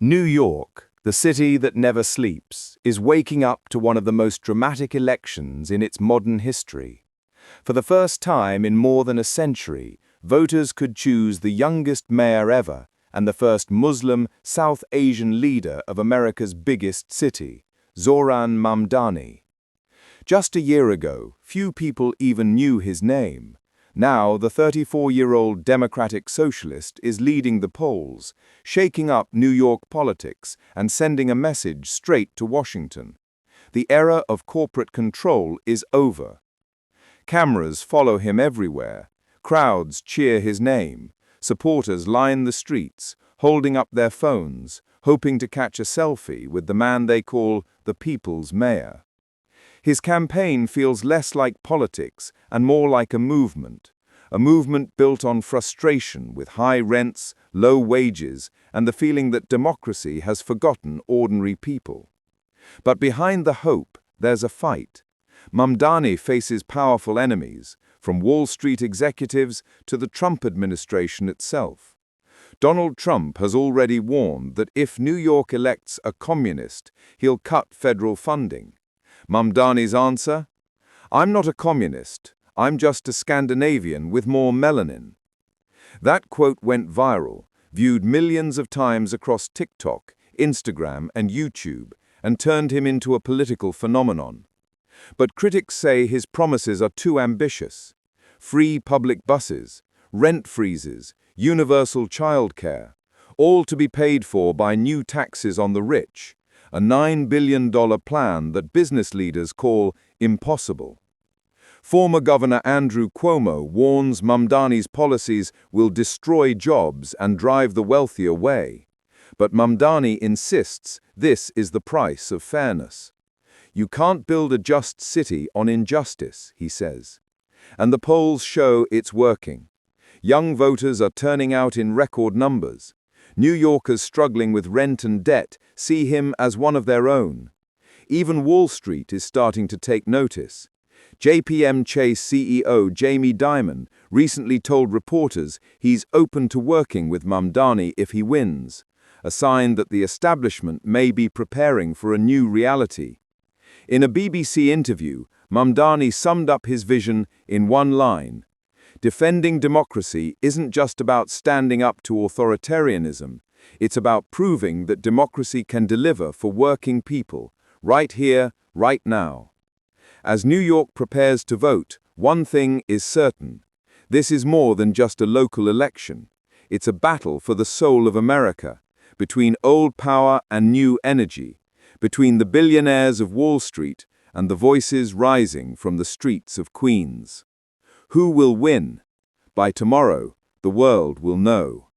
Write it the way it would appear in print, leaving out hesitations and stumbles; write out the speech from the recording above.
New York, the city that never sleeps, is waking up to one of the most dramatic elections in its modern history. For the first time in more than a century, voters could choose the youngest mayor ever and the first Muslim South Asian leader of America's biggest city, Zohra Mamdani. Just a year ago, few people even knew his name. Now, the 34-year-old Democratic socialist is leading the polls, shaking up New York politics and sending a message straight to Washington. The era of corporate control is over. Cameras follow him everywhere. Crowds cheer his name. Supporters line the streets, holding up their phones, hoping to catch a selfie with the man they call the people's mayor. His campaign feels less like politics and more like a movement built on frustration with high rents, low wages, and the feeling that democracy has forgotten ordinary people. But behind the hope, there's a fight. Mamdani faces powerful enemies, from Wall Street executives to the Trump administration itself. Donald Trump has already warned that if New York elects a communist, he'll cut federal funding. Mamdani's answer? "I'm not a communist. I'm just a Scandinavian with more melanin." That quote went viral, viewed millions of times across TikTok, Instagram, and YouTube, and turned him into a political phenomenon. But critics say his promises are too ambitious. Free public buses, rent freezes, universal childcare, all to be paid for by new taxes on the rich. A $9 billion plan that business leaders call impossible. Former Governor Andrew Cuomo warns Mamdani's policies will destroy jobs and drive the wealthy away. But Mamdani insists this is the price of fairness. You can't build a just city on injustice, he says. And the polls show it's working. Young voters are turning out in record numbers. New Yorkers struggling with rent and debt see him as one of their own. Even Wall Street is starting to take notice. JPM Chase CEO Jamie Dimon recently told reporters he's open to working with Mamdani if he wins, a sign that the establishment may be preparing for a new reality. In a BBC interview, Mamdani summed up his vision in one line. Defending democracy isn't just about standing up to authoritarianism. It's about proving that democracy can deliver for working people, right here, right now. As New York prepares to vote, one thing is certain. This is more than just a local election. It's a battle for the soul of America, between old power and new energy, between the billionaires of Wall Street and the voices rising from the streets of Queens. Who will win? By tomorrow, the world will know.